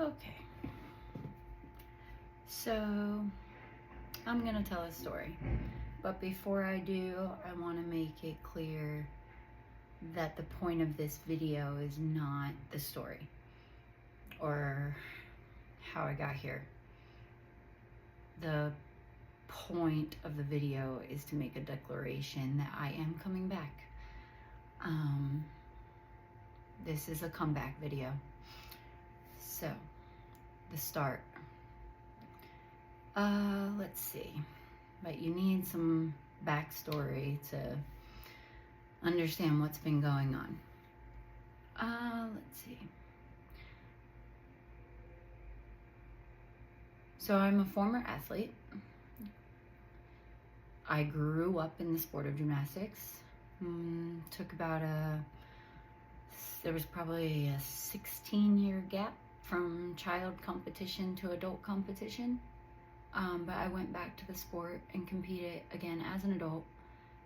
Okay, so I'm gonna tell a story, but before I do, I want to make it clear that the point of this video is not the story or how I got here. The point of the video is to make a declaration that I am coming back. This is a comeback video. So, the start. Let's see. But you need some backstory to understand what's been going on. Let's see. So I'm a former athlete. I grew up in the sport of gymnastics. There was probably a 16-year gap from child competition to adult competition. But I went back to the sport and competed again as an adult.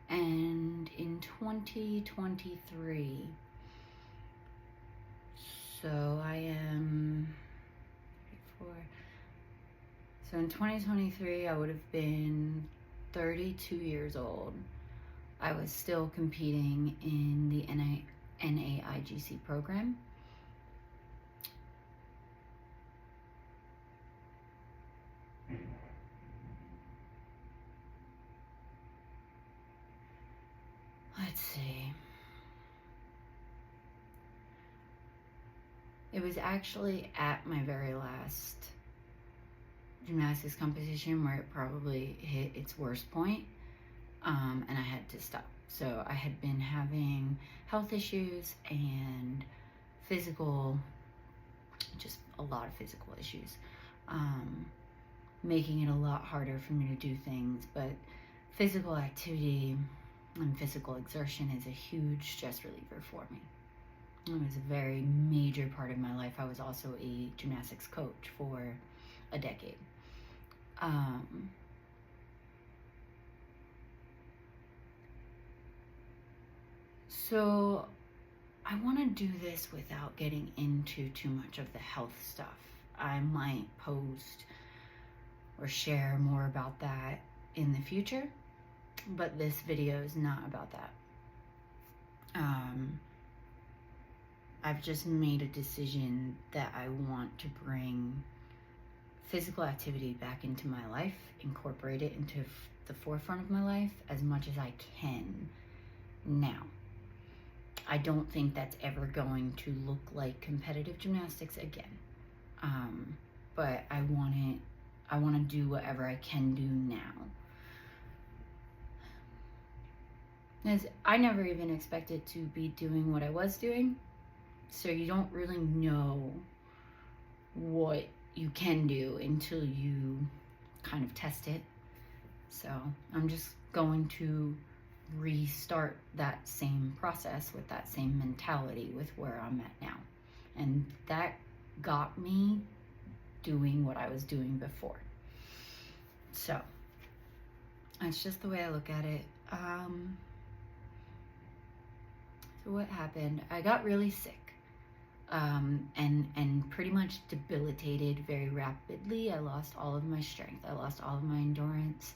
And in 2023, so in 2023, I would have been 32 years old. I was still competing in the NAIGC program. Let's see. It was actually at my very last gymnastics competition where it probably hit its worst point, and I had to stop. So I had been having health issues and just a lot of physical issues, making it a lot harder for me to do things. But physical activity and physical exertion is a huge stress reliever for me. It was a very major part of my life. I was also a gymnastics coach for a decade. So I want to do this without getting into too much of the health stuff. I might post or share more about that in the future, but this video is not about that. I've just made a decision that I want to bring physical activity back into my life, incorporate it into the forefront of my life as much as I can now. I don't think that's ever going to look like competitive gymnastics again. But I want to do whatever I can do now. As I never even expected to be doing what I was doing, so you don't really know what you can do until you kind of test it. So I'm just going to restart that same process with that same mentality with where I'm at now. And that got me doing what I was doing before. So that's just the way I look at it. So what happened? I got really sick. And pretty much debilitated very rapidly. I lost all of my strength. I lost all of my endurance.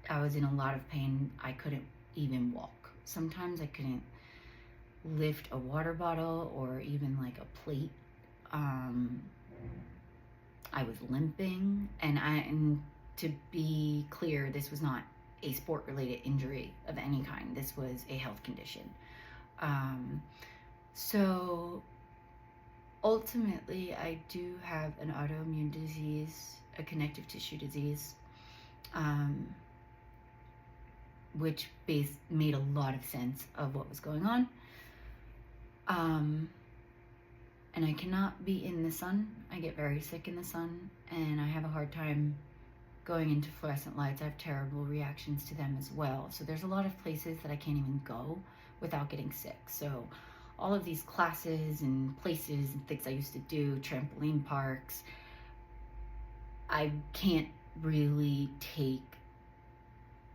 I was in a lot of pain. I couldn't even walk. Sometimes I couldn't lift a water bottle or even like a plate. I was limping, and to be clear, this was not a sport-related injury of any kind. This was a health condition. So ultimately, I do have an autoimmune disease, a connective tissue disease, which made a lot of sense of what was going on. And I cannot be in the sun. I get very sick in the sun, and I have a hard time going into fluorescent lights. I have terrible reactions to them as well. So there's a lot of places that I can't even go without getting sick. So all of these classes and places and things I used to do, trampoline parks, I can't really take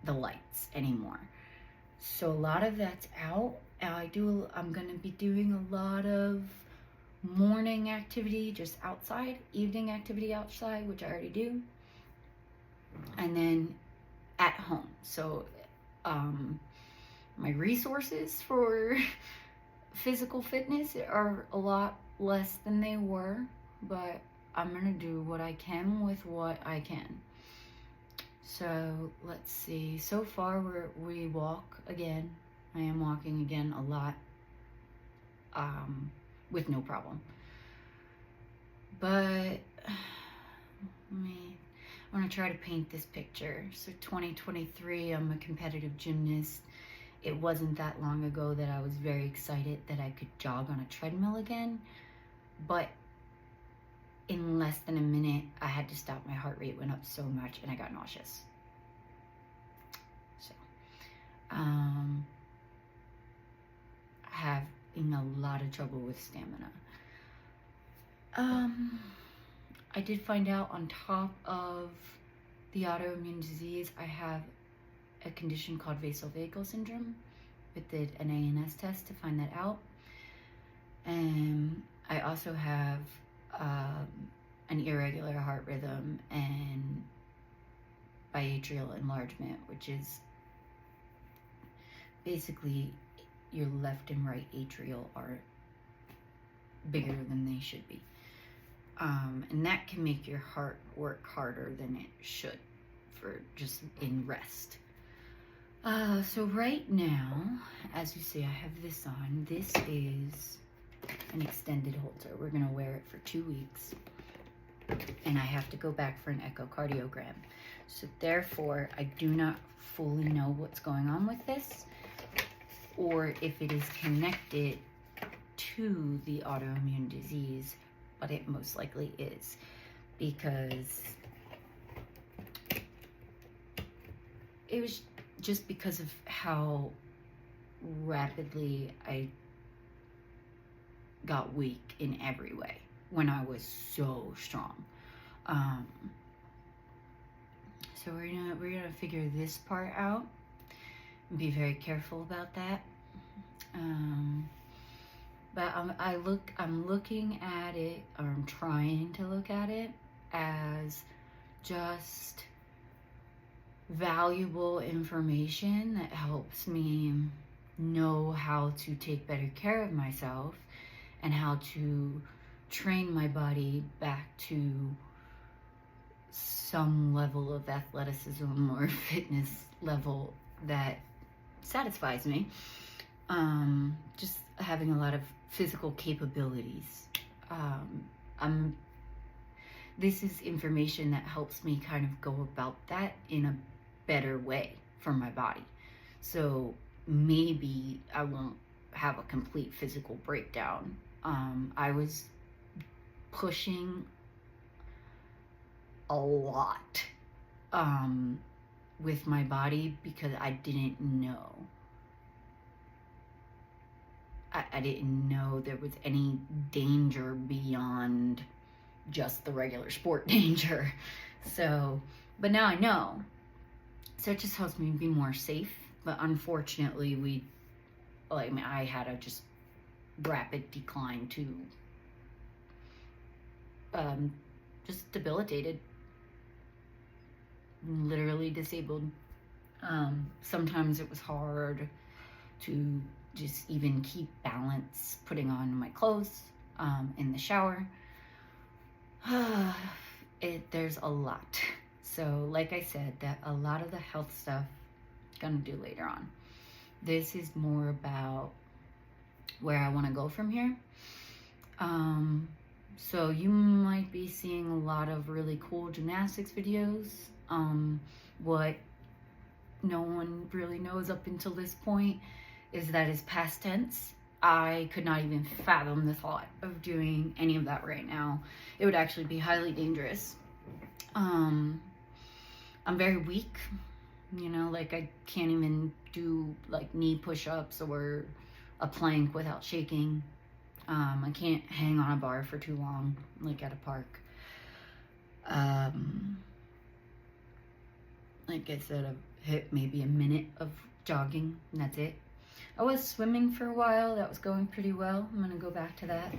the lights anymore. So a lot of that's out. I'm gonna be doing a lot of morning activity just outside, evening activity outside, which I already do, and then at home. So my resources for physical fitness are a lot less than they were, but I'm gonna do what I can with what I can. So let's see. So far we walk again. I am walking again a lot, with no problem. But I'm gonna try to paint this picture. So 2023, I'm a competitive gymnast. It wasn't that long ago that I was very excited that I could jog on a treadmill again, but in less than a minute, I had to stop. My heart rate went up so much and I got nauseous. So, having a lot of trouble with stamina. I did find out on top of the autoimmune disease, I have a condition called vasovagal syndrome. I did an ANS test to find that out. And I also have an irregular heart rhythm and biatrial enlargement, which is basically your left and right atrial are bigger than they should be. And that can make your heart work harder than it should for just in rest. So right now, as you see, I have this on. This is an extended halter. We're gonna wear it for 2 weeks. And I have to go back for an echocardiogram. So therefore, I do not fully know what's going on with this, or if it is connected to the autoimmune disease, but it most likely is, because it was just because of how rapidly I got weak in every way when I was so strong. So we're gonna figure this part out and be very careful about that. But I'm looking at it, or I'm trying to look at it as just valuable information that helps me know how to take better care of myself and how to train my body back to some level of athleticism or fitness level that satisfies me. Just having a lot of physical capabilities. This is information that helps me kind of go about that in a better way for my body. So maybe I won't have a complete physical breakdown. I was pushing a lot with my body because I didn't know. I didn't know there was any danger beyond just the regular sport danger. So, but now I know. So it just helps me be more safe. But unfortunately, I had a just rapid decline to just debilitated, literally disabled. Sometimes it was hard to just even keep balance putting on my clothes in the shower. There's a lot. So like I said, that a lot of the health stuff I'm gonna do later on. This is more about where I want to go from here. So you might be seeing a lot of really cool gymnastics videos. What no one really knows up until this point is that it's past tense. I could not even fathom the thought of doing any of that right now. It would actually be highly dangerous. I'm very weak, like I can't even do like knee push-ups or a plank without shaking. I can't hang on a bar for too long, like at a park. Like I said, I've hit maybe a minute of jogging, and that's it. I was swimming for a while. That was going pretty well. I'm gonna go back to that.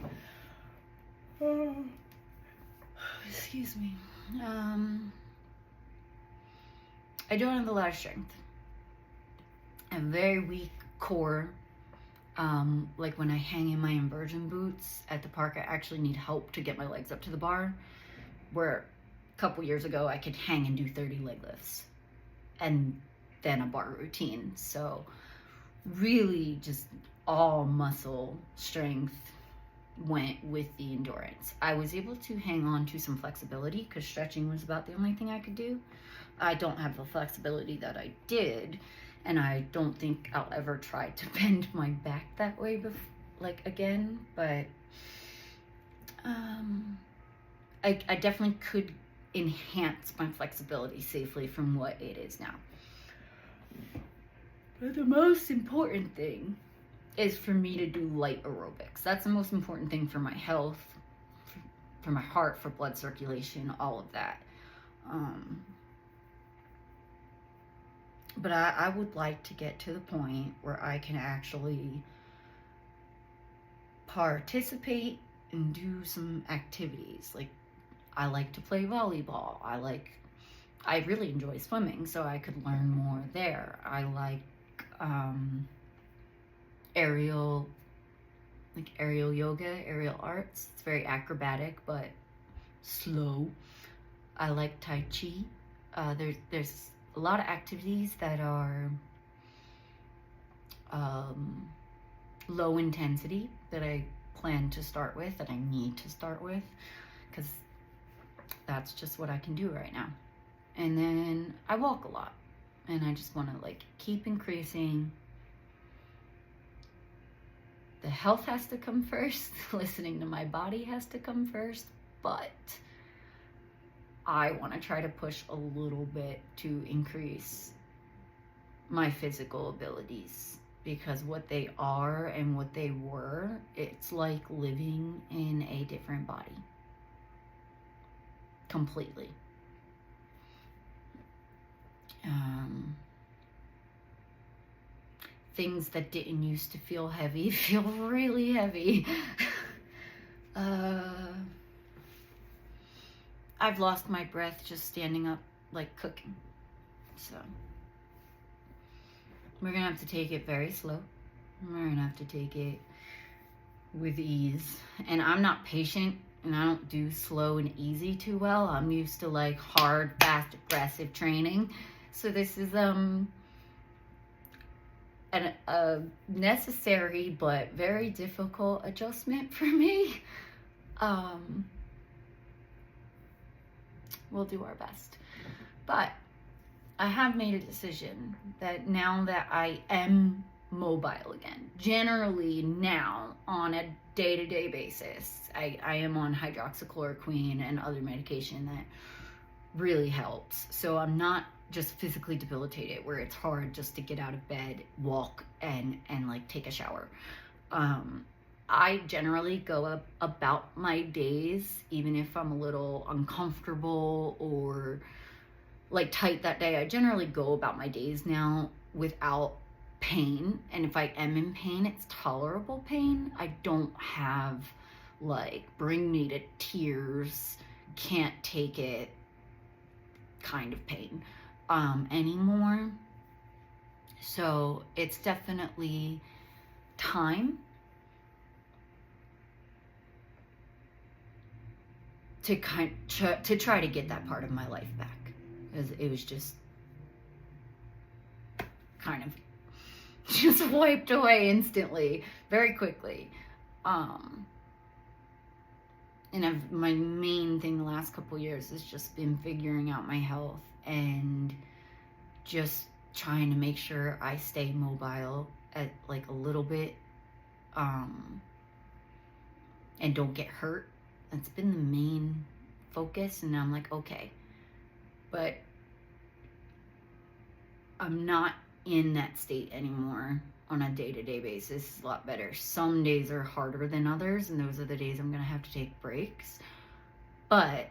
Excuse me. I don't have a lot of strength. I have very weak core. Like when I hang in my inversion boots at the park, I actually need help to get my legs up to the bar. Where a couple years ago, I could hang and do 30 leg lifts and then a bar routine. So really just all muscle strength went with the endurance. I was able to hang on to some flexibility because stretching was about the only thing I could do. I don't have the flexibility that I did, and I don't think I'll ever try to bend my back that way again, but I definitely could enhance my flexibility safely from what it is now. But the most important thing is for me to do light aerobics. That's the most important thing for my health, for my heart, for blood circulation, all of that. But I would like to get to the point where I can actually participate and do some activities. Like, I like to play volleyball. I really enjoy swimming, so I could learn more there. I like aerial yoga, aerial arts. It's very acrobatic, but slow. I like Tai Chi. There's a lot of activities that are low intensity that I plan to start with, that I need to start with, because that's just what I can do right now. And then I walk a lot, and I just want to keep increasing. The health has to come first. Listening to my body has to come first, but I want to try to push a little bit to increase my physical abilities, because what they are and what they were, it's like living in a different body. Completely. Things that didn't used to feel heavy feel really heavy. I've lost my breath just standing up, cooking. So we're gonna have to take it very slow. We're gonna have to take it with ease. And I'm not patient, and I don't do slow and easy too well. I'm used to hard, fast, aggressive training. So this is a necessary but very difficult adjustment for me. We'll do our best. But I have made a decision that now that I am mobile again, generally now on a day-to-day basis, I am on hydroxychloroquine and other medication that really helps. So I'm not just physically debilitated where it's hard just to get out of bed, walk, and take a shower. I generally go about my days, even if I'm a little uncomfortable or tight that day. I generally go about my days now without pain. And if I am in pain, it's tolerable pain. I don't have bring me to tears, can't take it kind of pain anymore. So it's definitely time to try to get that part of my life back, because it was just kind of just wiped away instantly, very quickly. And my main thing the last couple years has just been figuring out my health and just trying to make sure I stay mobile at a little bit, and don't get hurt. That's been the main focus, and I'm okay, but I'm not in that state anymore on a day-to-day basis. It's a lot better. Some days are harder than others, and those are the days I'm gonna have to take breaks, but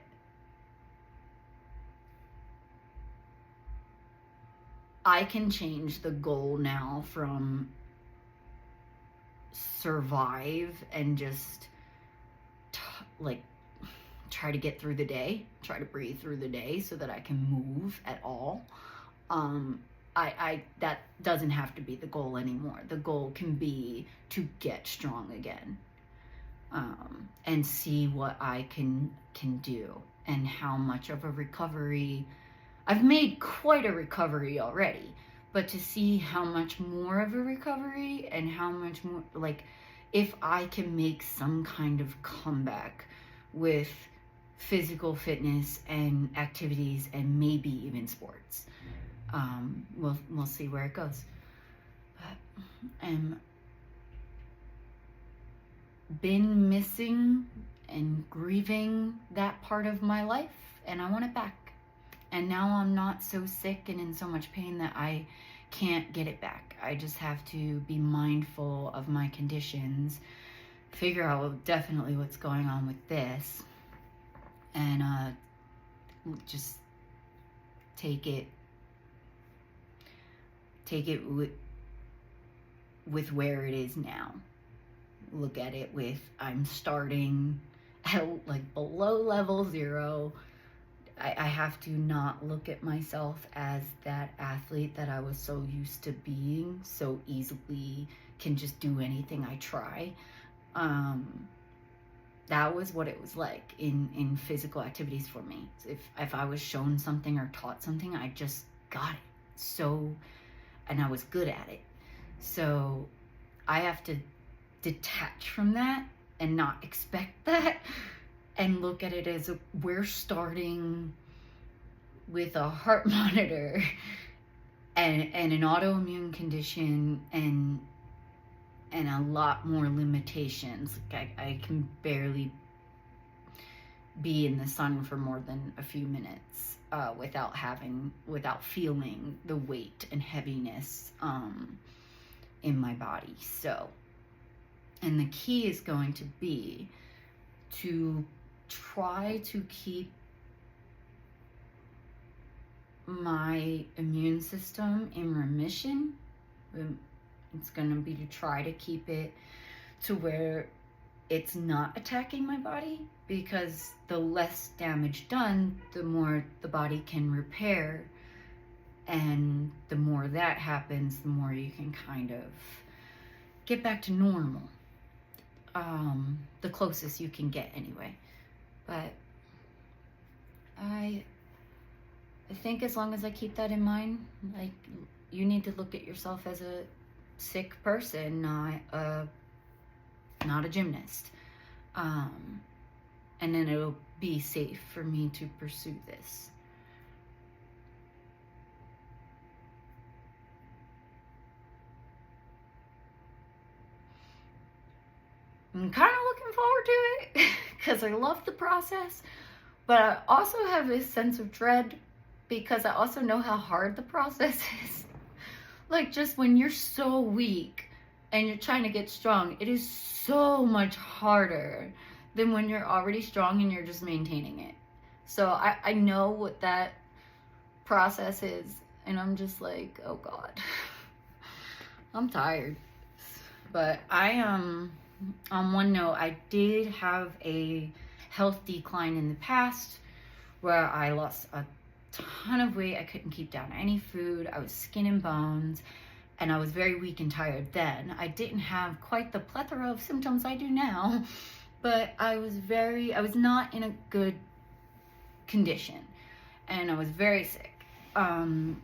I can change the goal now from survive and just like try to get through the day, try to breathe through the day so that I can move at all. I that doesn't have to be the goal anymore. The goal can be to get strong again, and see what I can do and how much of a recovery. I've made quite a recovery already, but to see how much more of a recovery and how much more, like, if I can make some kind of comeback with physical fitness and activities and maybe even sports. We'll see where it goes. But I'm been missing and grieving that part of my life, and I want it back. And now I'm not so sick and in so much pain that I can't get it back. I just have to be mindful of my conditions, figure out definitely what's going on with this, and just take it with where it is now. Look at it with, I'm starting at like below level 0. I have to not look at myself as that athlete that I was so used to being, so easily can just do anything I try. That was what it was like in physical activities for me. If I was shown something or taught something, I just got it. So, and I was good at it. So I have to detach from that and not expect that, and look at it as we're starting with a heart monitor and an autoimmune condition and a lot more limitations. Like I can barely be in the sun for more than a few minutes without feeling the weight and heaviness in my body. So, and the key is going to be to try to keep my immune system in remission. It's going to be to try to keep it to where it's not attacking my body, because the less damage done, the more the body can repair, and the more that happens, the more you can kind of get back to normal. The closest you can get anyway. But I think as long as I keep that in mind, like, you need to look at yourself as a sick person, not a gymnast. And then it'll be safe for me to pursue this. I'm kind of looking forward to it because I love the process, but I also have this sense of dread because I also know how hard the process is. Like, just when you're so weak and you're trying to get strong, it is so much harder than when you're already strong and you're just maintaining it. So I know what that process is, and I'm just like, oh God, I'm tired. But on one note, I did have a health decline in the past where I lost a ton of weight. I couldn't keep down any food. I was skin and bones, and I was very weak and tired then. I didn't have quite the plethora of symptoms I do now, but I was not in a good condition, and I was very sick. And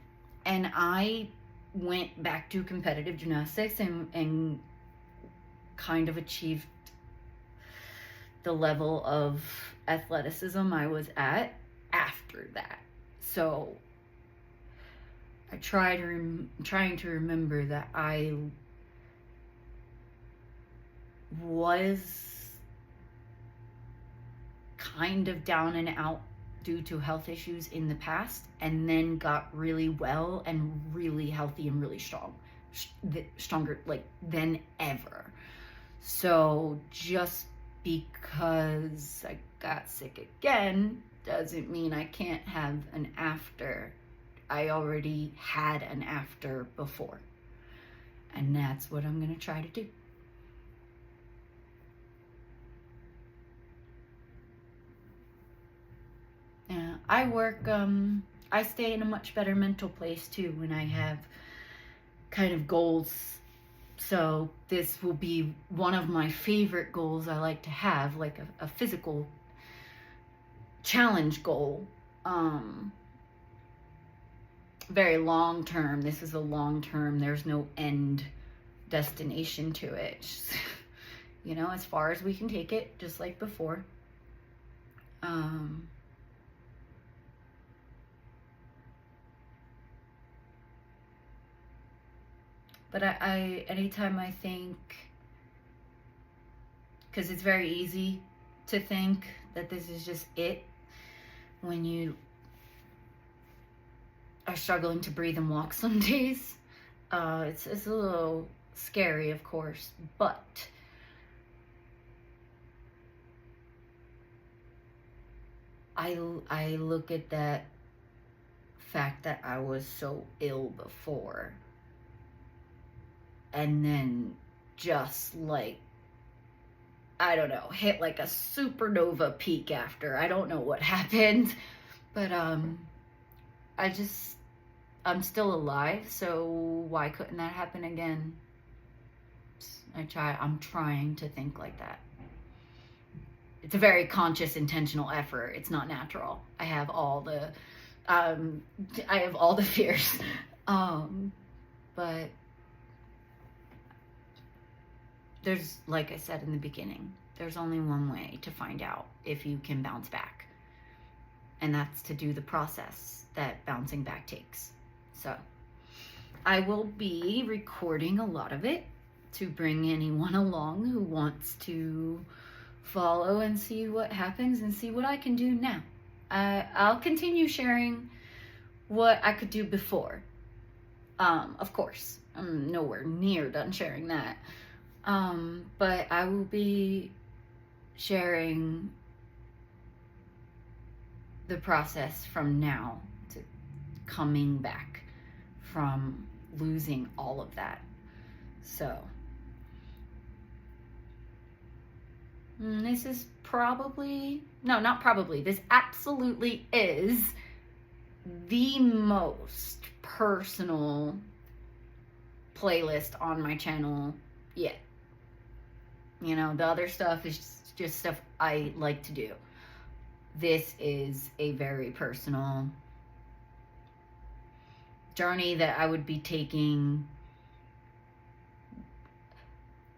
I went back to competitive gymnastics and kind of achieved the level of athleticism I was at after that. So I trying to remember that I was kind of down and out due to health issues in the past, and then got really well and really healthy and really strong, stronger like than ever. So just because I got sick again doesn't mean I can't have an after I already had an after before. And that's what I'm going to try to do. Yeah, I stay in a much better mental place too when I have kind of goals. So this will be one of my favorite goals I like to have, like a physical challenge goal. Very long term. This is a long term. There's no end destination to it. Just, you know, as far as we can take it, just like before. But I anytime I think, because it's very easy to think that this is just it when you are struggling to breathe and walk some days. It's a little scary, of course, but I look at that fact that I was so ill before, and then just like, I don't know, hit like a supernova peak after. I don't know what happened, but I'm still alive, so why couldn't that happen again? I'm trying to think like that. It's a very conscious, intentional effort. It's not natural. I have all the fears. But there's, like I said in the beginning, there's only one way to find out if you can bounce back. And that's to do the process that bouncing back takes. So I will be recording a lot of it to bring anyone along who wants to follow and see what happens and see what I can do now. I'll continue sharing what I could do before. Of course, I'm nowhere near done sharing that. But I will be sharing the process from now to coming back from losing all of that. So this is this absolutely is the most personal playlist on my channel yet. You know, the other stuff is just stuff I like to do. This is a very personal journey that I would be taking.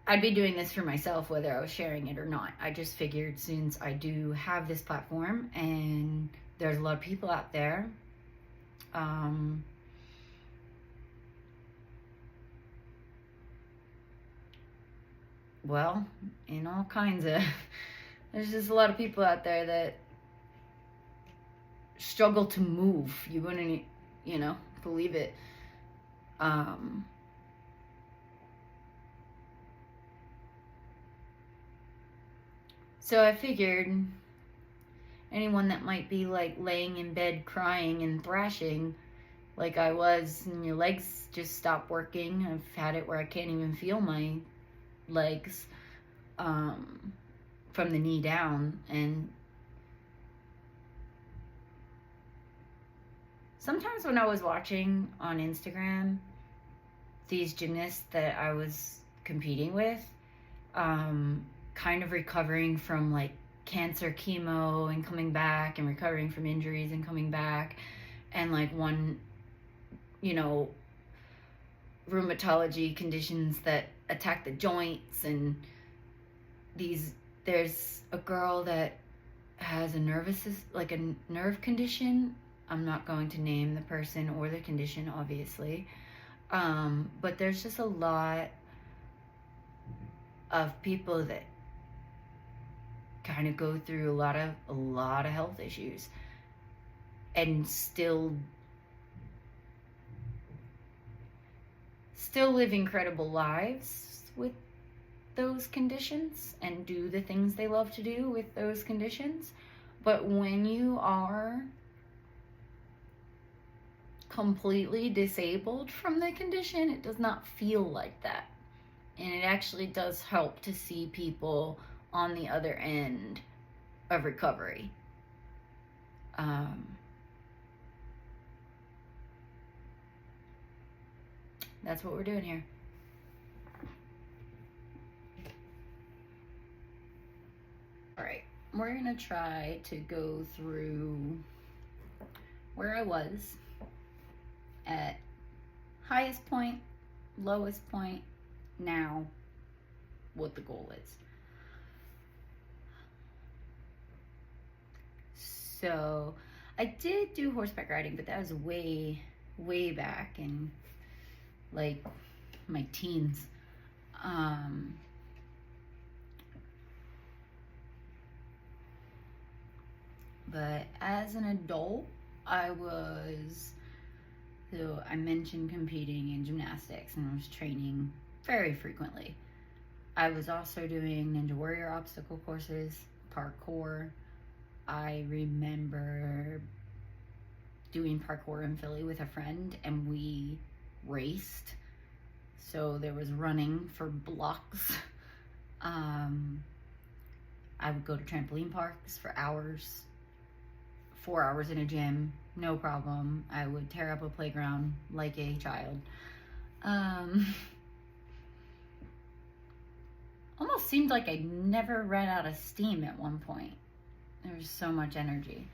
I'd be doing this for myself whether I was sharing it or not. I just figured since I do have this platform and there's a lot of people out there, well, in all kinds of, there's just a lot of people out there that struggle to move. You wouldn't, believe it. So I figured anyone that might be like laying in bed crying and thrashing like I was, and your legs just stop working. I've had it where I can't even feel my legs from the knee down. And sometimes when I was watching on Instagram these gymnasts that I was competing with, kind of recovering from like cancer chemo and coming back, and recovering from injuries and coming back, and like one, rheumatology conditions that attack the joints, and there's a girl that has a nerve condition. I'm not going to name the person or the condition, obviously, but there's just a lot of people that kind of go through a lot of health issues and still live incredible lives with those conditions and do the things they love to do with those conditions. But when you are completely disabled from the condition, it does not feel like that. And it actually does help to see people on the other end of recovery. That's what we're doing here. All right, we're gonna try to go through where I was at highest point, lowest point, now, what the goal is. So I did do horseback riding, but that was way back in like my teens. But as an adult, I mentioned competing in gymnastics and I was training very frequently. I was also doing Ninja Warrior obstacle courses, parkour. I remember doing parkour in Philly with a friend and we raced. So there was running for blocks. I would go to trampoline parks for hours, 4 hours in a gym, no problem. I would tear up a playground like a child. Almost seemed like I never ran out of steam at one point. There was so much energy.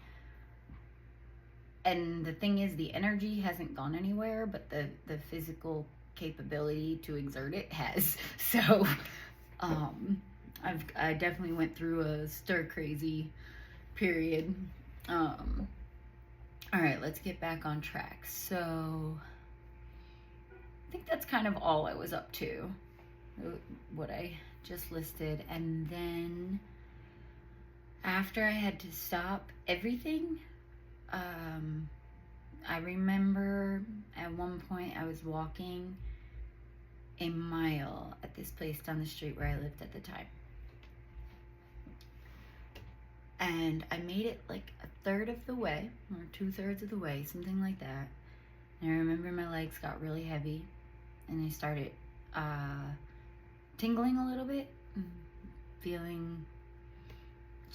And the thing is, the energy hasn't gone anywhere, but the physical capability to exert it has. So I definitely went through a stir crazy period. All right, let's get back on track. So I think that's kind of all I was up to, what I just listed. And then after I had to stop everything, I remember at one point I was walking a mile at this place down the street where I lived at the time. And I made it like a third of the way, or 2/3 of the way, something like that. And I remember my legs got really heavy and they started tingling a little bit, feeling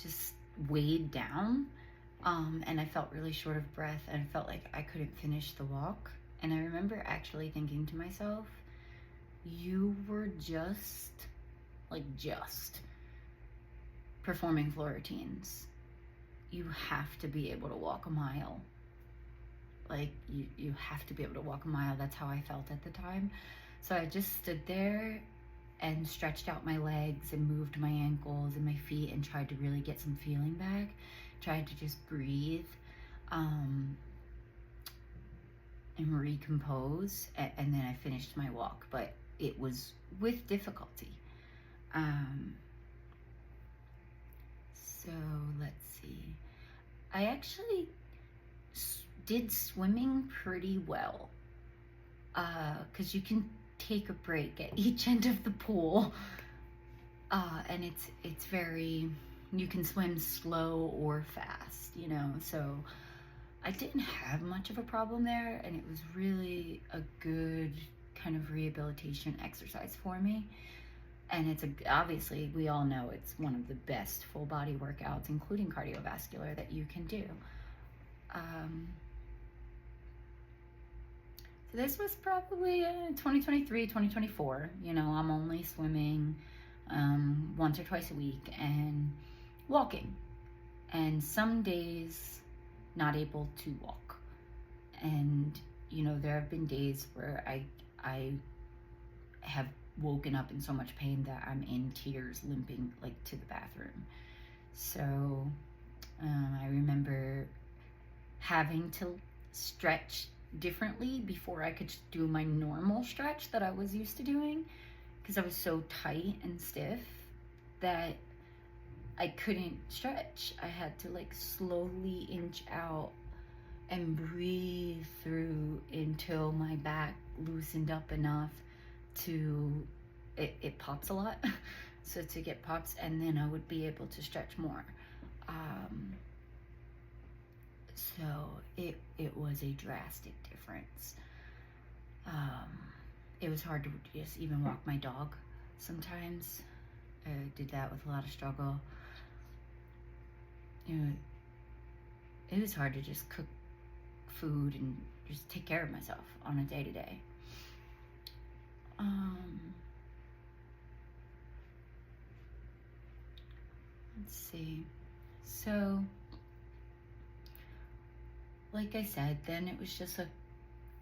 just weighed down. And I felt really short of breath and I felt like I couldn't finish the walk. And I remember actually thinking to myself, you were just performing floor routines. You have to be able to walk a mile. Like you have to be able to walk a mile. That's how I felt at the time. So I just stood there and stretched out my legs and moved my ankles and my feet and tried to really get some feeling back. Tried to just breathe and recompose, and then I finished my walk, but it was with difficulty. So let's see. I actually did swimming pretty well, because you can take a break at each end of the pool, and it's very, you can swim slow or fast, you know, so I didn't have much of a problem there, and it was really a good kind of rehabilitation exercise for me. And it's obviously, we all know it's one of the best full body workouts, including cardiovascular, that you can do. So this was probably 2023, 2024. You know, I'm only swimming once or twice a week and walking. And some days not able to walk. And, you know, there have been days where I have woken up in so much pain that I'm in tears, limping like to the bathroom. So I remember having to stretch differently before I could do my normal stretch that I was used to doing, because I was so tight and stiff that I couldn't stretch. I had to like slowly inch out and breathe through until my back loosened up enough to, it pops a lot, so to get pops, and then I would be able to stretch more. So it was a drastic difference. It was hard to just even walk my dog sometimes. I did that with a lot of struggle. It was hard to just cook food and just take care of myself on a day-to-day. Let's see. So, like I said, then it was just a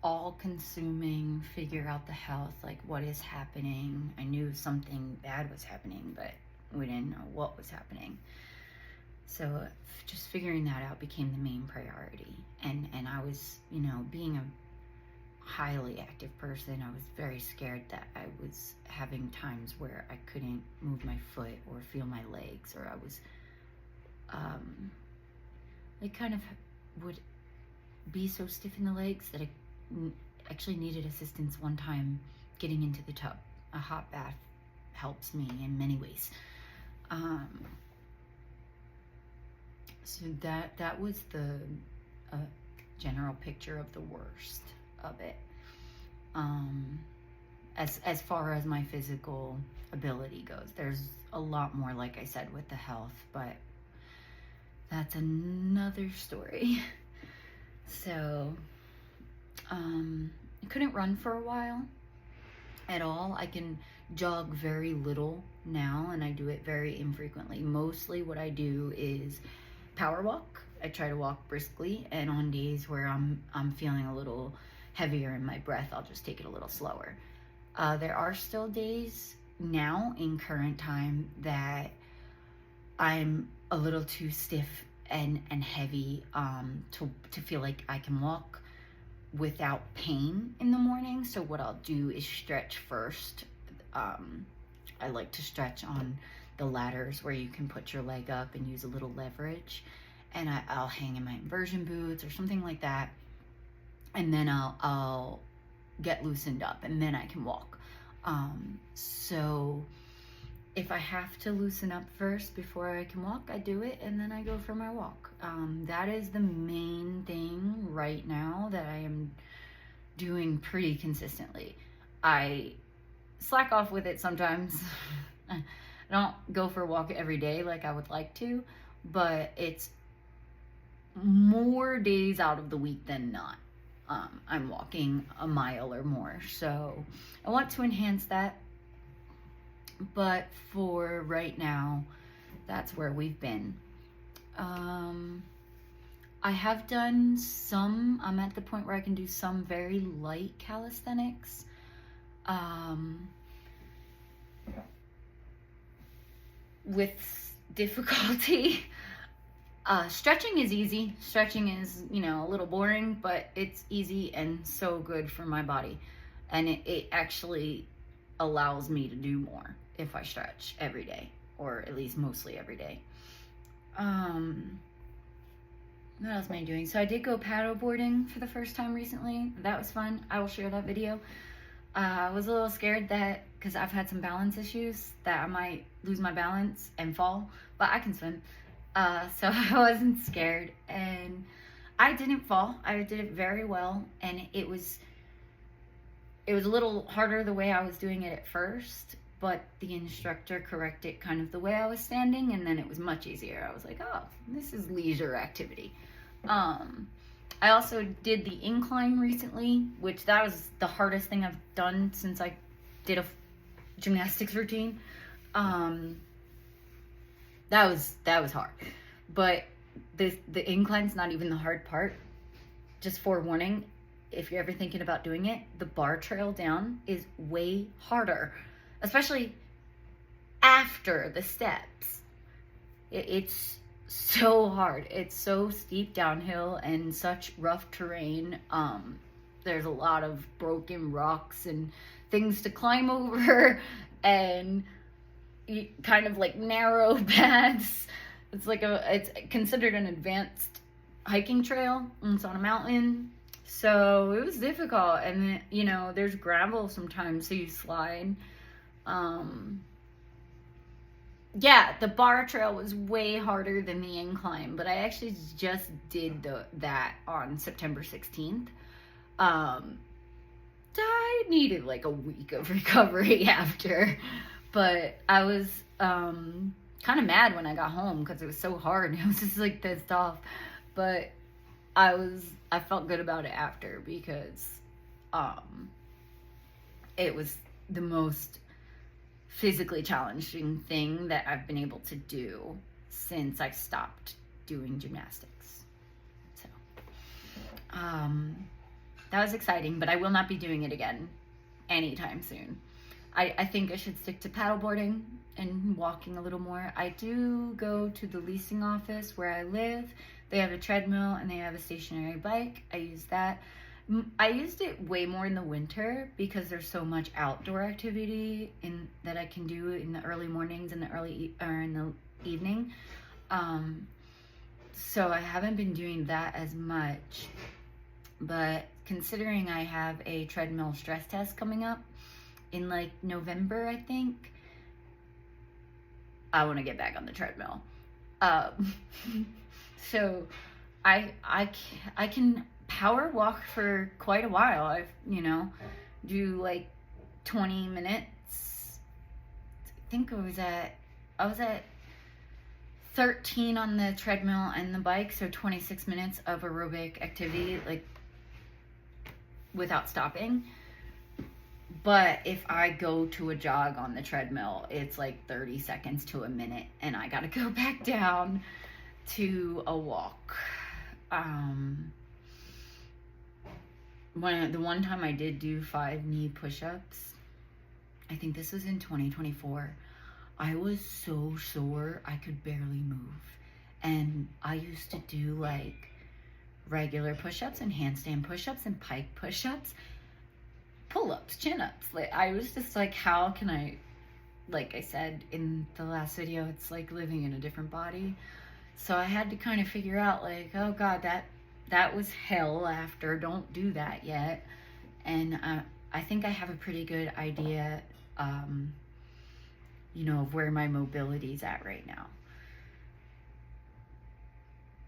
all-consuming figure out the health, like what is happening. I knew something bad was happening, but we didn't know what was happening. So just figuring that out became the main priority. And I was, being a highly active person, I was very scared that I was having times where I couldn't move my foot or feel my legs, or I was kind of would be so stiff in the legs that I actually needed assistance one time getting into the tub. A hot bath helps me in many ways. So that was the general picture of the worst of it. As far as my physical ability goes, there's a lot more, like I said, with the health, but that's another story. So, I couldn't run for a while at all. I can jog very little now, and I do it very infrequently. Mostly what I do is power walk. I try to walk briskly, and on days where I'm feeling a little heavier in my breath, I'll just take it a little slower. There are still days now in current time that I'm a little too stiff and heavy to feel like I can walk without pain in the morning. So what I'll do is stretch first. I like to stretch on the ladders where you can put your leg up and use a little leverage, and I'll hang in my inversion boots or something like that, and then I'll get loosened up, and then I can walk. So if I have to loosen up first before I can walk, I do it, and then I go for my walk. That is the main thing right now that I am doing pretty consistently. I slack off with it sometimes. I don't go for a walk every day like I would like to, but it's more days out of the week than not. I'm walking a mile or more, so I want to enhance that. But for right now, that's where we've been. I have done some, I'm at the point where I can do some very light calisthenics. With difficulty. Stretching is easy. Stretching is, a little boring, but it's easy and so good for my body. And it actually allows me to do more if I stretch every day, or at least mostly every day. What else am I doing? So I did go paddleboarding for the first time recently. That was fun. I will share that video. I was a little scared that, because I've had some balance issues, that I might lose my balance and fall, but I can swim. So I wasn't scared, and I didn't fall. I did it very well, and it was a little harder the way I was doing it at first, but the instructor corrected kind of the way I was standing, and then it was much easier. I was like, oh, this is leisure activity. I also did the incline recently, which that was the hardest thing I've done since I did a gymnastics routine. That was hard, but the incline's not even the hard part. Just forewarning, if you're ever thinking about doing it, the bar trail down is way harder, especially after the steps. It's so hard. It's so steep downhill and such rough terrain. There's a lot of broken rocks and things to climb over, and kind of like narrow paths. It's considered an advanced hiking trail, and it's on a mountain. So it was difficult, and then, there's gravel sometimes, so you slide. yeah, the bar trail was way harder than the incline, but I actually just did that on September 16th. Um, I needed like a week of recovery after, but I was kind of mad when I got home because it was so hard. I was just like pissed off, but I felt good about it after because it was the most physically challenging thing that I've been able to do since I stopped doing gymnastics. So, that was exciting, but I will not be doing it again anytime soon. I think I should stick to paddleboarding and walking a little more. I do go to the leasing office where I live. They have a treadmill and they have a stationary bike. I use that. I used it way more in the winter because there's so much outdoor activity that I can do in the early mornings and in the evening. So I haven't been doing that as much. But considering I have a treadmill stress test coming up in like November, I think, I want to get back on the treadmill. So I can power walk for quite a while. I've, do like 20 minutes. I think I was at 13 on the treadmill and the bike, so 26 minutes of aerobic activity, like without stopping. But if I go to a jog on the treadmill, it's like 30 seconds to a minute, and I gotta go back down to a walk. The one time I did do 5 knee push-ups, I think this was in 2024, I was so sore I could barely move. And I used to do like regular push-ups and handstand push-ups and pike push-ups, pull-ups, chin-ups. Like, I was just like, how can I, like I said in the last video, it's like living in a different body. So I had to kind of figure out like, oh God, that was hell after, don't do that yet. And I think I have a pretty good idea, of where my mobility's at right now.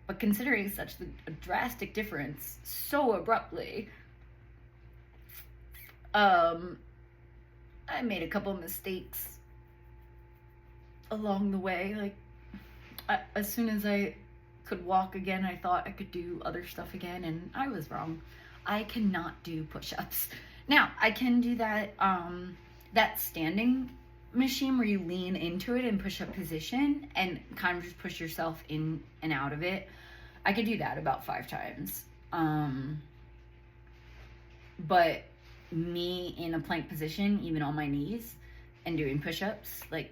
But considering such a drastic difference so abruptly, I made a couple mistakes along the way. Like, as soon as I could walk again, I thought I could do other stuff again, and I was wrong. I cannot do push-ups. Now, I can do that standing machine where you lean into it in push-up position and kind of just push yourself in and out of it. I could do that about 5 times. But me in a plank position, even on my knees, and doing push-ups, like,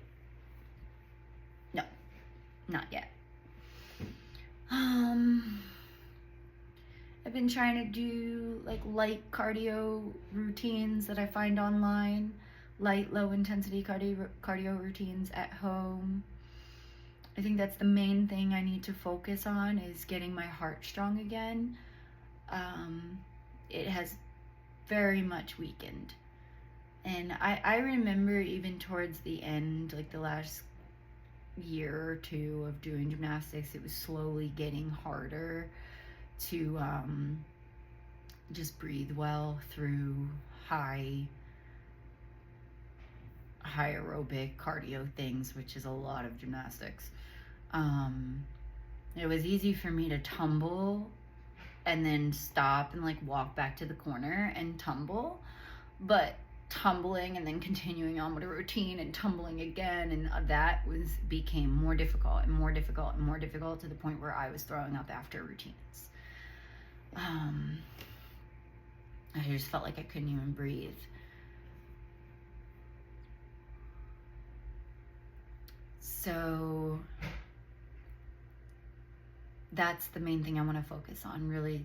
no, not yet. I've been trying to do like light cardio routines that I find online, light, low intensity cardio routines at home. I think that's the main thing I need to focus on, is getting my heart strong again. It has very much weakened. And I remember even towards the end, like the last year or 2 of doing gymnastics, it was slowly getting harder to just breathe well through high aerobic cardio things, which is a lot of gymnastics. It was easy for me to tumble and then stop and like walk back to the corner and tumble, but tumbling and then continuing on with a routine and tumbling again, and that became more difficult and more difficult and more difficult, to the point where I was throwing up after routines. I just felt like I couldn't even breathe. So that's the main thing I want to focus on, really.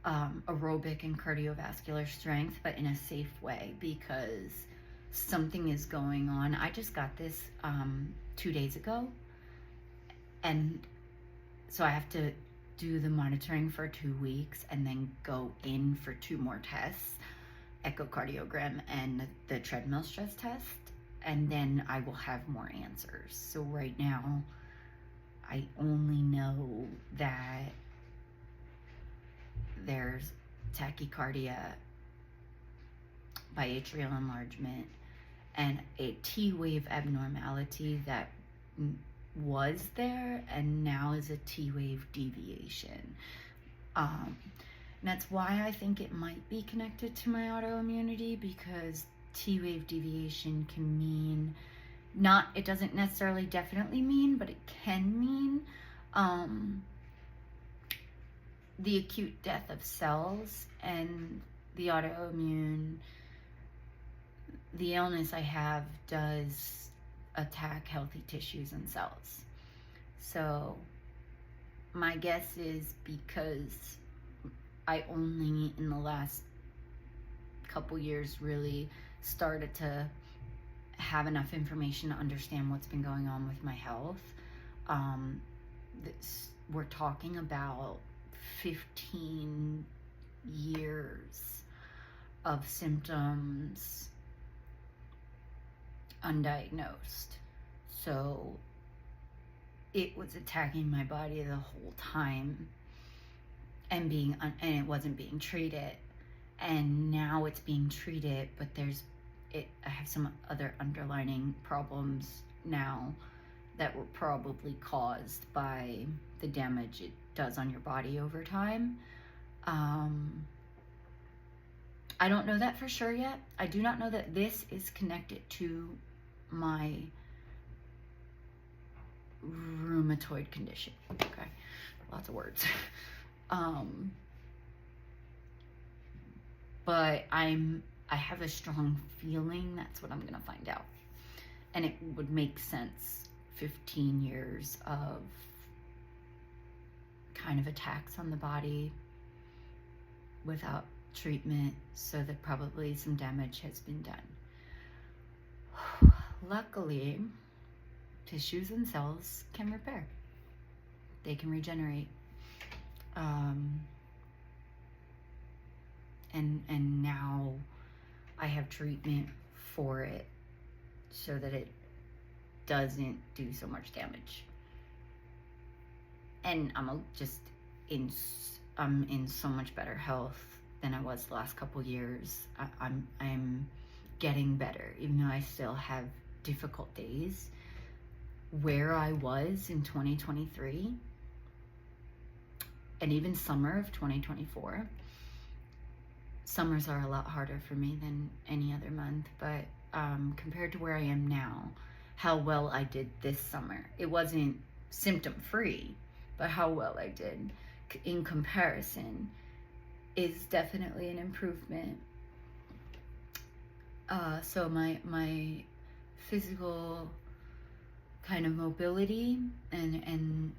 Aerobic and cardiovascular strength, but in a safe way, because something is going on. I just got this 2 days ago, and so I have to do the monitoring for 2 weeks and then go in for 2 more tests, echocardiogram and the treadmill stress test. and then I will have more answers. So right now, I only know that there's tachycardia by atrial enlargement and a T-wave abnormality that was there and now is a T-wave deviation. And that's why I think it might be connected to my autoimmunity, because T-wave deviation can mean it doesn't necessarily definitely mean, but it can mean the acute death of cells, and the illness I have does attack healthy tissues and cells. So my guess is because I only in the last couple years really started to have enough information to understand what's been going on with my health. We're talking about 15 years of symptoms undiagnosed. So it was attacking my body the whole time and it wasn't being treated. And now it's being treated, but I have some other underlying problems now that were probably caused by the damage it does on your body over time. I don't know that for sure yet. I do not know that this is connected to my rheumatoid condition. Okay, lots of words. But I have a strong feeling that's what I'm gonna find out. And it would make sense, 15 years of kind of attacks on the body without treatment, so that probably some damage has been done. Luckily, tissues and cells can repair. They can regenerate. And now I have treatment for it so that it doesn't do so much damage. And I'm in so much better health than I was the last couple years. I'm getting better, even though I still have difficult days. Where I was in 2023 and even summer of 2024, summers are a lot harder for me than any other month, but compared to where I am now, how well I did this summer, it wasn't symptom free, but how well I did in comparison is definitely an improvement. So my physical kind of mobility and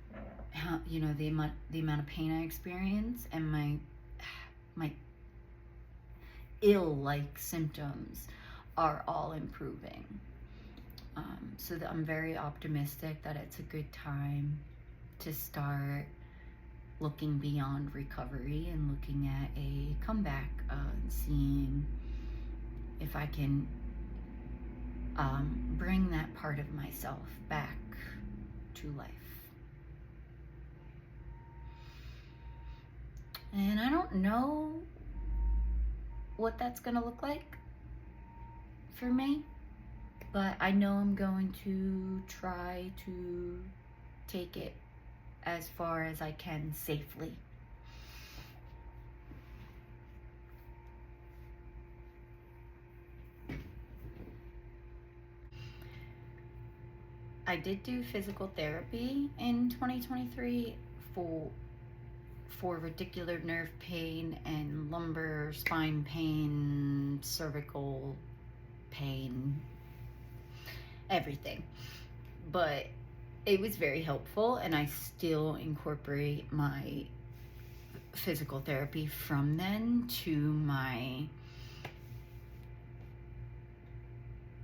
how, the amount of pain I experience, and my ill-like symptoms are all improving. So that I'm very optimistic that it's a good time to start looking beyond recovery and looking at a comeback, and seeing if I can bring that part of myself back to life. And I don't know what that's gonna look like for me, but I know I'm going to try to take it as far as I can safely. I did do physical therapy in 2023 for radicular nerve pain and lumbar spine pain, cervical pain, everything. But it was very helpful, and I still incorporate my physical therapy from then to my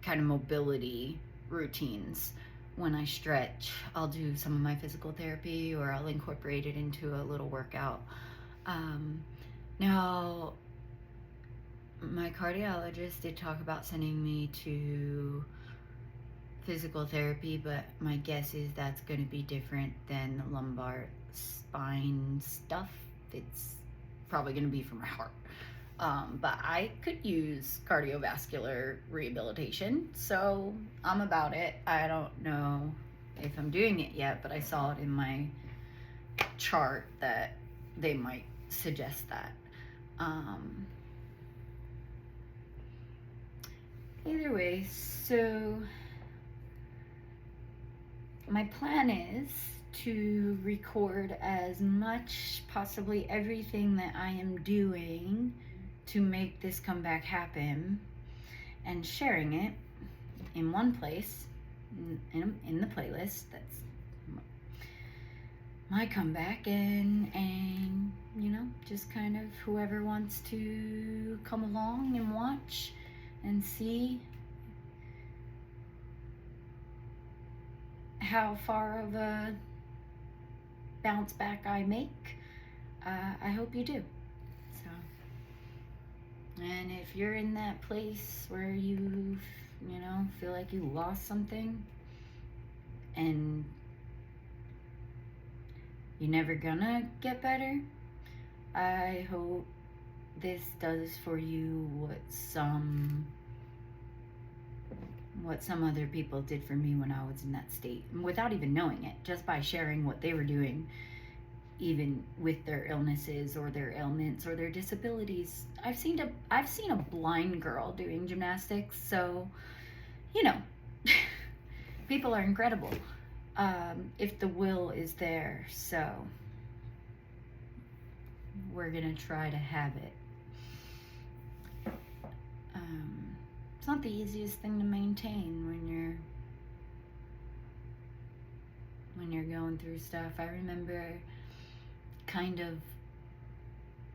kind of mobility routines. When I stretch, I'll do some of my physical therapy, or I'll incorporate it into a little workout. Now, my cardiologist did talk about sending me to physical therapy, but my guess is that's going to be different than the lumbar spine stuff. It's probably going to be for my heart. But I could use cardiovascular rehabilitation, so I'm about it. I don't know if I'm doing it yet, but I saw it in my chart that they might suggest that. Either way, so my plan is to record as much, possibly everything that I am doing to make this comeback happen, and sharing it in one place, in the playlist that's my comeback, and you know, just kind of whoever wants to come along and watch and see how far of a bounce back I make. I hope you do. So, and if you're in that place where you know, feel like you lost something and you're never gonna get better, I hope this does for you what some other people did for me when I was in that state, without even knowing it, just by sharing what they were doing, even with their illnesses or their ailments or their disabilities. I've seen a blind girl doing gymnastics, so you know, people are incredible if the will is there. So we're gonna try to have it. It's not the easiest thing to maintain when you're going through stuff. I remember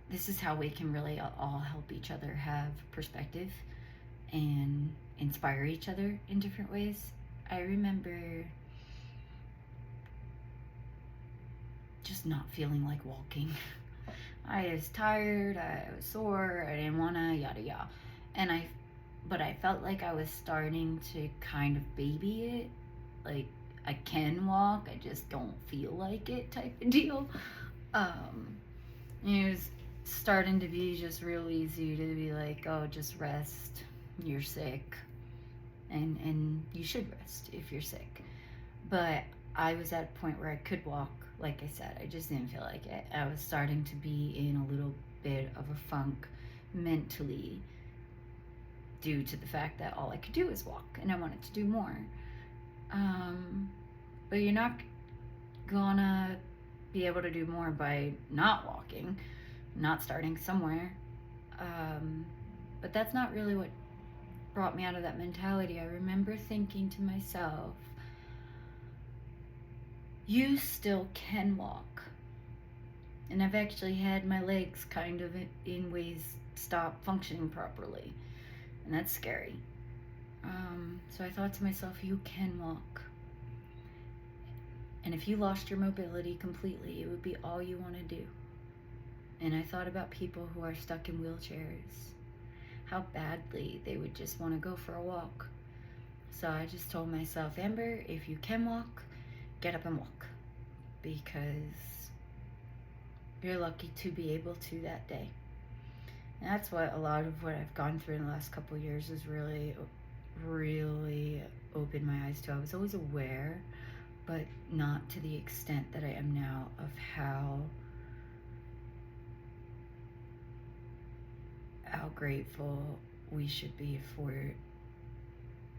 this is how we can really all help each other have perspective and inspire each other in different ways. I remember just not feeling like walking. I was tired, I was sore, I didn't wanna, yada yada. But I felt like I was starting to kind of baby it. Like, I can walk, I just don't feel like it type of deal. It was starting to be just real easy to be like, oh, just rest, you're sick. And you should rest if you're sick. But I was at a point where I could walk, like I said, I just didn't feel like it. I was starting to be in a little bit of a funk mentally, due to the fact that all I could do was walk and I wanted to do more. But you're not gonna be able to do more by not walking, not starting somewhere. But that's not really what brought me out of that mentality. I remember thinking to myself, you still can walk. And I've actually had my legs kind of in ways stop functioning properly. And that's scary. So I thought to myself, you can walk. And if you lost your mobility completely, it would be all you want to do. And I thought about people who are stuck in wheelchairs, how badly they would just want to go for a walk. So I just told myself, Amber, if you can walk, get up and walk. Because you're lucky to be able to that day. And that's what a lot of what I've gone through in the last couple of years has really, really opened my eyes to. I was always aware, but not to the extent that I am now, of how grateful we should be for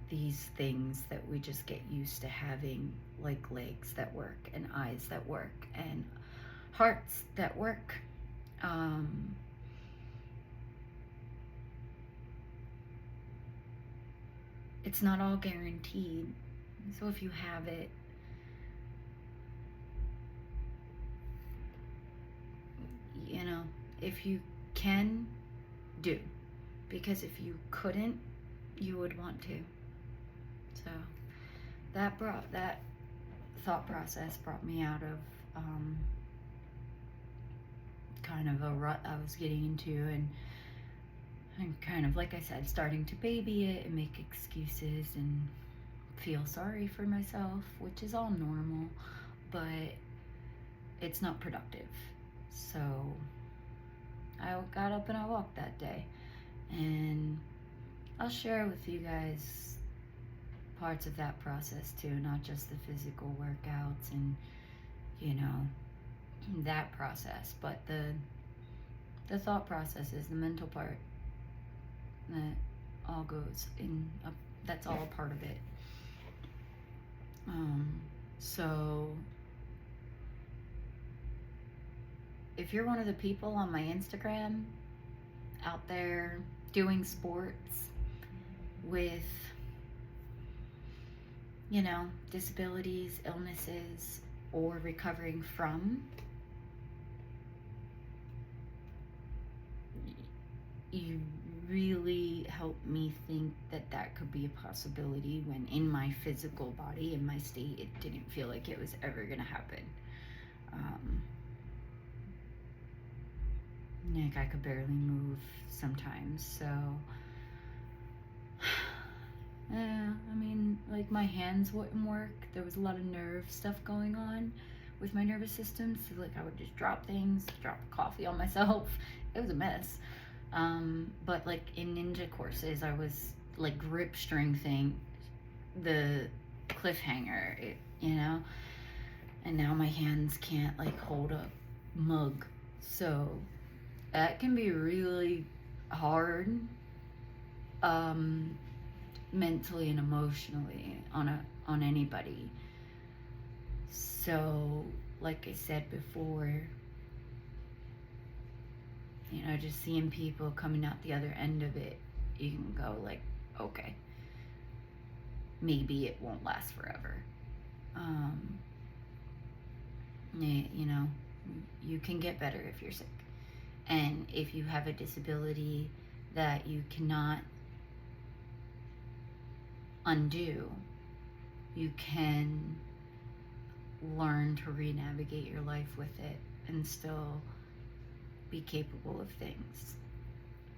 these things that we just get used to having, like legs that work and eyes that work and hearts that work. It's not all guaranteed. So if you have it, you know, if you can, do. Because if you couldn't, you would want to. So that thought process brought me out of kind of a rut I was getting into, and kind of, like I said, starting to baby it and make excuses and feel sorry for myself, which is all normal, but it's not productive. So I got up and I walked that day, and I'll share with you guys parts of that process too, not just the physical workouts and, you know, that process, but the thought processes, the mental part that all goes in, that's all a part of it. So if you're one of the people on my Instagram out there doing sports with, you know, disabilities, illnesses, or recovering from, you really helped me think that that could be a possibility when in my physical body, in my state, it didn't feel like it was ever gonna happen. Like I could barely move sometimes, so yeah, I mean, like my hands wouldn't work. There was a lot of nerve stuff going on with my nervous system, so like I would just drop things, drop coffee on myself. It was a mess. But like in ninja courses, I was like grip string thing, the cliffhanger, you know, and now my hands can't like hold a mug, so that can be really hard, mentally and emotionally on anybody. So like I said before, you know, just seeing people coming out the other end of it, you can go like, okay, maybe it won't last forever. You know, you can get better if you're sick. And if you have a disability that you cannot undo, you can learn to re-navigate your life with it and still be capable of things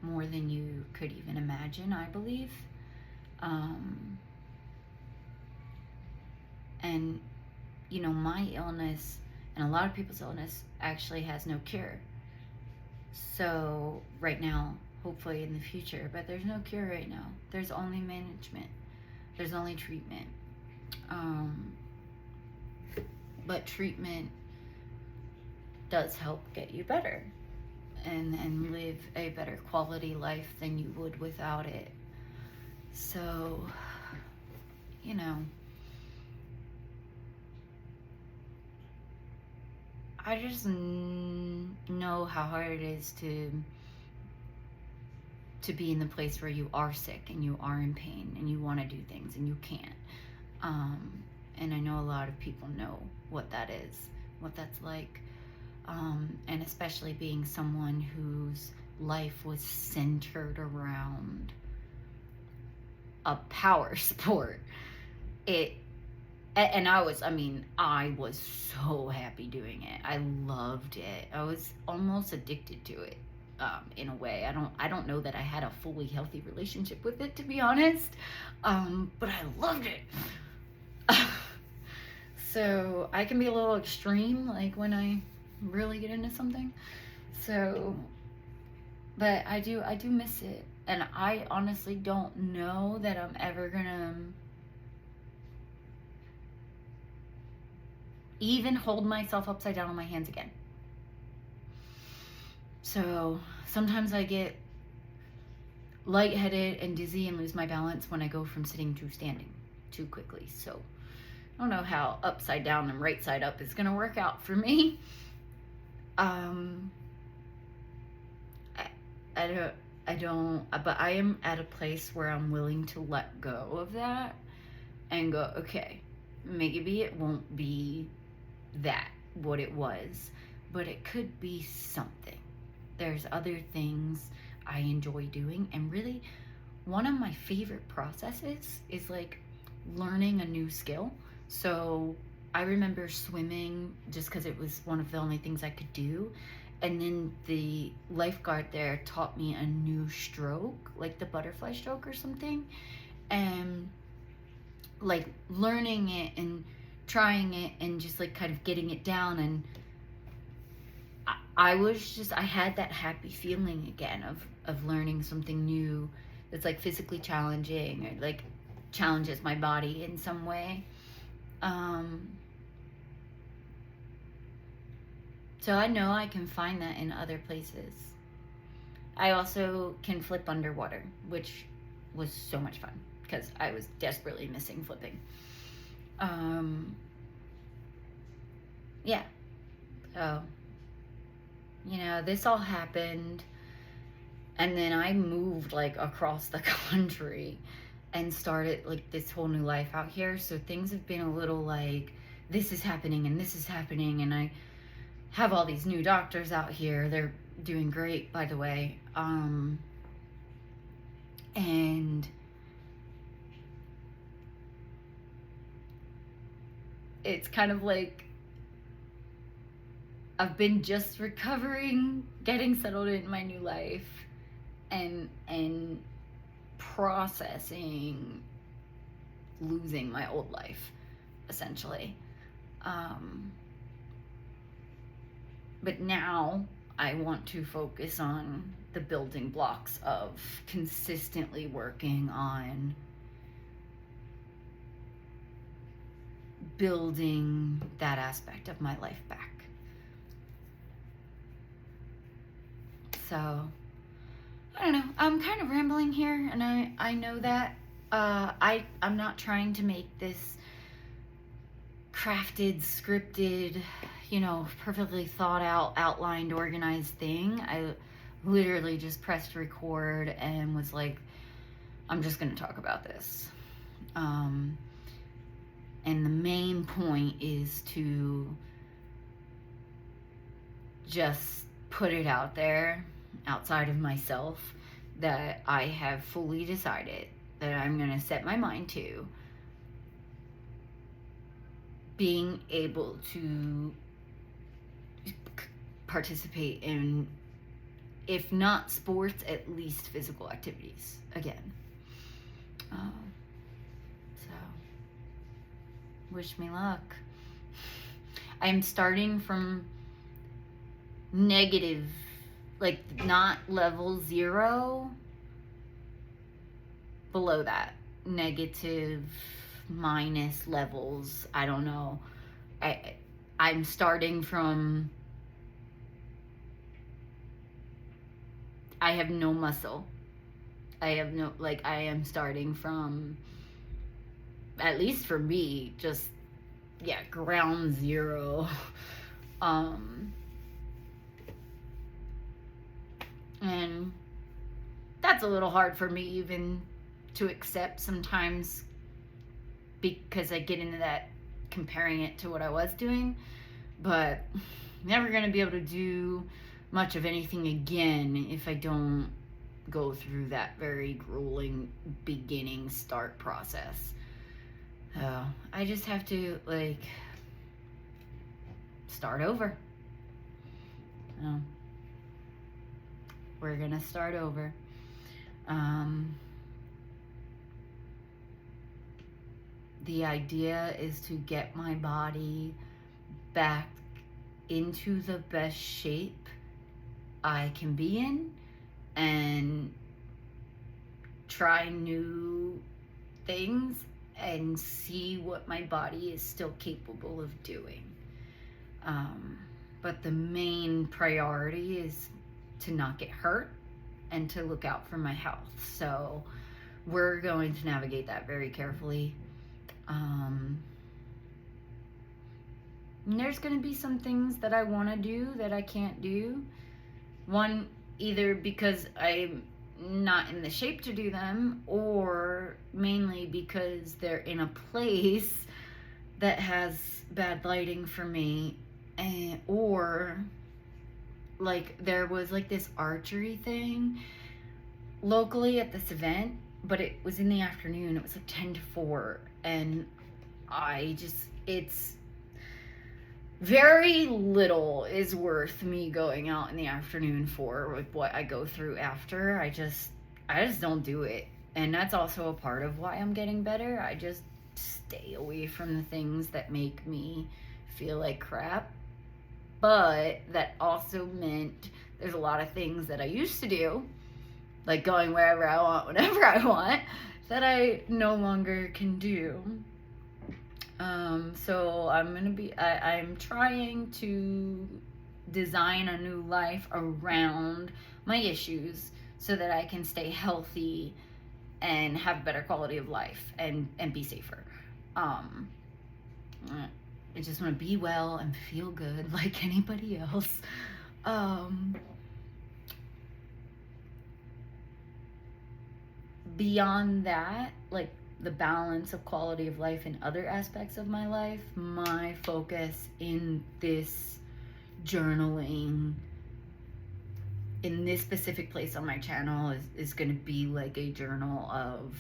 more than you could even imagine, I believe. And you know, my illness and a lot of people's illness actually has no cure. So right now, hopefully in the future, but there's no cure right now. There's only management. There's only treatment. But treatment does help get you better and live a better quality life than you would without it. So, you know, I just know how hard it is to be in the place where you are sick and you are in pain and you want to do things and you can't. And I know a lot of people know what that is, what that's like. And especially being someone whose life was centered around a power sport. And I was so happy doing it. I loved it. I was almost addicted to it, in a way. I don't know that I had a fully healthy relationship with it, to be honest. But I loved it. So I can be a little extreme, like when I really get into something. So, but I do miss it. And I honestly don't know that I'm ever gonna even hold myself upside down on my hands again. So sometimes I get lightheaded and dizzy and lose my balance when I go from sitting to standing too quickly. So I don't know how upside down and right side up is gonna work out for me. I don't, but I am at a place where I'm willing to let go of that and go, okay, maybe it won't be what it was, but it could be something. There's other things I enjoy doing, and really one of my favorite processes is like learning a new skill. So I remember swimming just because it was one of the only things I could do, and then the lifeguard there taught me a new stroke, like the butterfly stroke or something. And like learning it and trying it and just like kind of getting it down. And I had that happy feeling again of learning something new that's like physically challenging or like challenges my body in some way. So I know I can find that in other places. I also can flip underwater, which was so much fun because I was desperately missing flipping. Yeah. So, this all happened, and then I moved like across the country and started like this whole new life out here. So things have been a little like, this is happening and this is happening, and I have all these new doctors out here. They're doing great, by the way. And it's kind of like I've been just recovering, getting settled in my new life, and processing losing my old life, essentially. But now I want to focus on the building blocks of consistently working on building that aspect of my life back. So, I don't know. I'm kind of rambling here, and I know that. I'm not trying to make this crafted, scripted, perfectly thought out, outlined, organized thing. I literally just pressed record and was like, I'm just going to talk about this. And the main point is to just put it out there, outside of myself, that I have fully decided that I'm going to set my mind to being able to participate in, if not sports, at least physical activities again. So, wish me luck. I'm starting from negative, like not level 0, below that, negative, minus levels. I don't know. I'm starting from, I have no muscle. I am starting from, at least for me, just, ground zero. And that's a little hard for me even to accept sometimes, because I get into that comparing it to what I was doing, but never going to be able to do much of anything again if I don't go through that very grueling beginning start process. I just have to start over. We're gonna start over. The idea is to get my body back into the best shape I can be in, and try new things and see what my body is still capable of doing. But the main priority is to not get hurt and to look out for my health. So we're going to navigate that very carefully. There's going to be some things that I want to do that I can't do. One, either because I'm not in the shape to do them, or mainly because they're in a place that has bad lighting for me, or there was this archery thing locally at this event, but it was in the afternoon. It was 10 to 4, and it's very little is worth me going out in the afternoon for, with what I go through after. I just don't do it. And that's also a part of why I'm getting better. I just stay away from the things that make me feel like crap. But that also meant there's a lot of things that I used to do, like going wherever I want, whenever I want, that I no longer can do. So I'm trying to design a new life around my issues so that I can stay healthy and have better quality of life and be safer. I just want to be well and feel good like anybody else. Beyond that, like the balance of quality of life in other aspects of my life, my focus in this journaling, in this specific place on my channel, is going to be like a journal of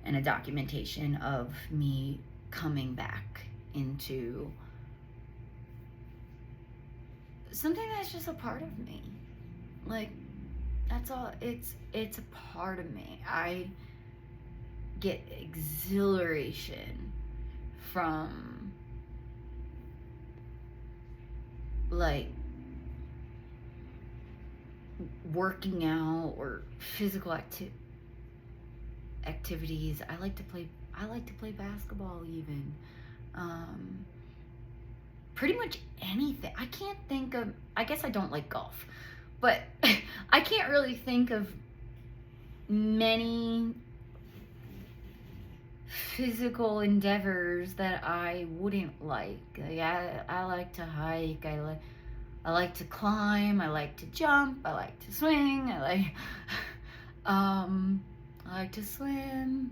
and a documentation of me coming back into something that's just a part of me. Like, that's all. It's a part of me. I get exhilaration from like working out or physical activities. I like to play basketball even. Pretty much anything. I can't think of, I guess I don't like golf, but I can't really think of many physical endeavors that I wouldn't like. I like to hike, I like to climb, I like to jump, I like to swing, I like to swim.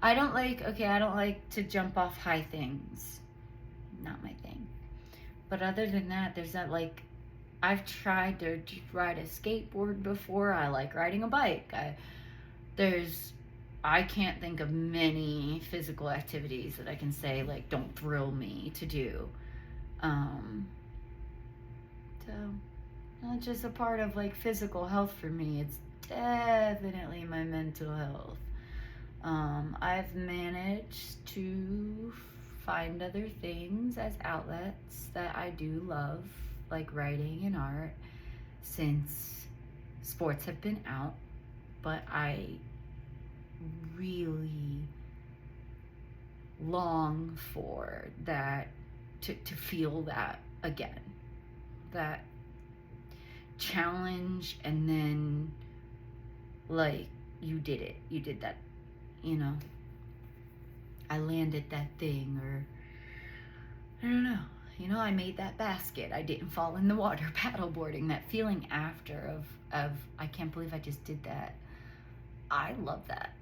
I don't like to jump off high things. Not my thing. But other than that, there's that, like, I've tried to ride a skateboard before. I like riding a bike. I can't think of many physical activities that I can say, like, don't thrill me to do. So not just a part of, like, physical health for me. It's definitely my mental health. I've managed to find other things as outlets that I do love, like writing and art, since sports have been out, but I really long for that, to feel that again, that challenge, and then like you did that, I landed that thing, or I don't know, I made that basket, I didn't fall in the water paddleboarding, that feeling after of I can't believe I just did that. I love that.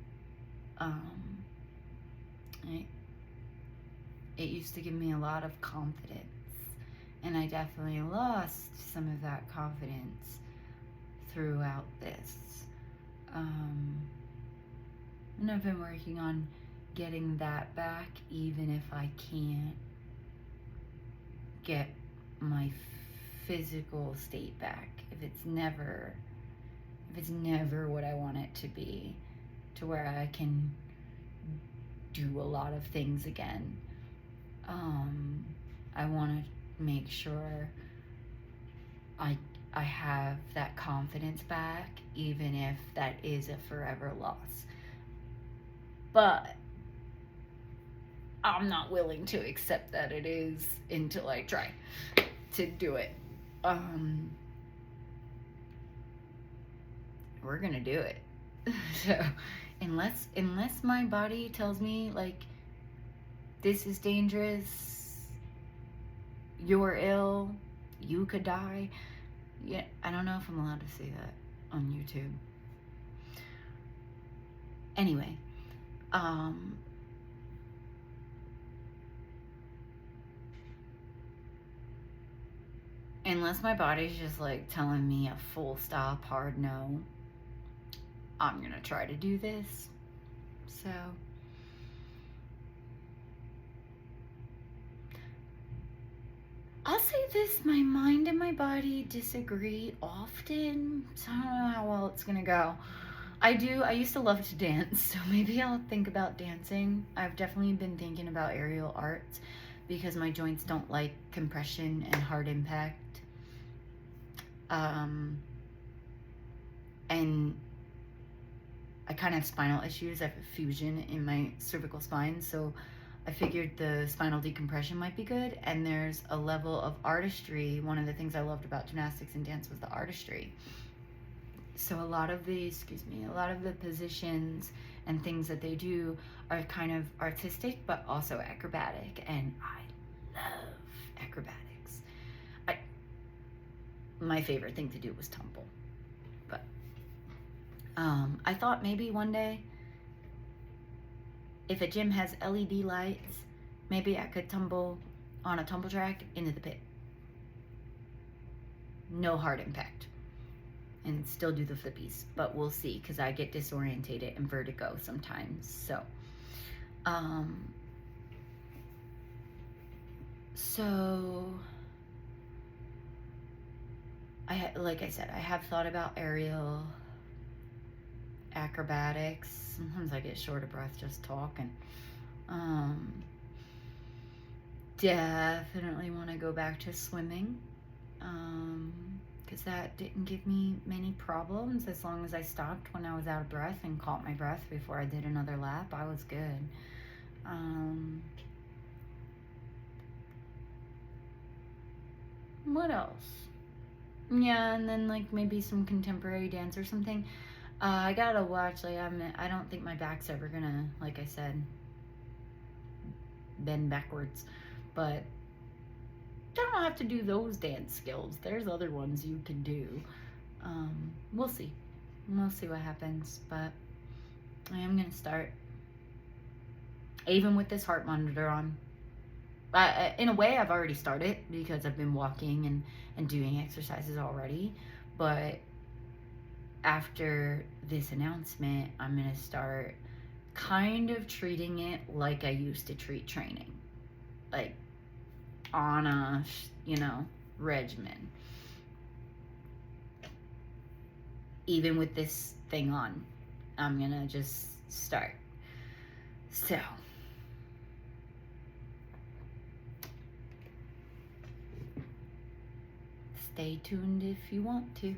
It used to give me a lot of confidence, and I definitely lost some of that confidence throughout this. And I've been working on getting that back, even if I can't get my physical state back. If it's never what I want it to be, to where I can do a lot of things again. I want to make sure I have that confidence back, even if that is a forever loss. But I'm not willing to accept that it is until I try to do it. We're gonna do it. So unless my body tells me, like, this is dangerous, you're ill, you could die. Yeah, I don't know if I'm allowed to say that on YouTube. Anyway, unless my body's just like telling me a full stop hard no, I'm gonna try to do this. So I'll say this, my mind and my body disagree often, so I don't know how well it's gonna go. I do. I used to love to dance, so maybe I'll think about dancing. I've definitely been thinking about aerial arts because my joints don't like compression and hard impact. And I kind of have spinal issues. I have a fusion in my cervical spine, so I figured the spinal decompression might be good. And there's a level of artistry. One of the things I loved about gymnastics and dance was the artistry. So a lot of the positions and things that they do are kind of artistic, but also acrobatic. And I love acrobatics. My favorite thing to do was tumble. But I thought maybe one day, if a gym has LED lights, maybe I could tumble on a tumble track into the pit. No hard impact. And still do the flippies. But we'll see, because I get disorientated and vertigo sometimes. So, like I said, I have thought about aerial acrobatics. Sometimes I get short of breath just talking. Definitely want to go back to swimming, because that didn't give me many problems. As long as I stopped when I was out of breath and caught my breath before I did another lap, I was good. What else? Yeah, and then like maybe some contemporary dance or something. I gotta watch. Like I don't think my back's ever gonna, like I said, bend backwards. But I don't have to do those dance skills. There's other ones you can do. We'll see. We'll see what happens. But I am gonna start. Even with this heart monitor on. In a way, I've already started because I've been walking and doing exercises already. But after this announcement, I'm going to start kind of treating it like I used to treat training. Like on a, regimen. Even with this thing on, I'm going to just start. So, stay tuned if you want to.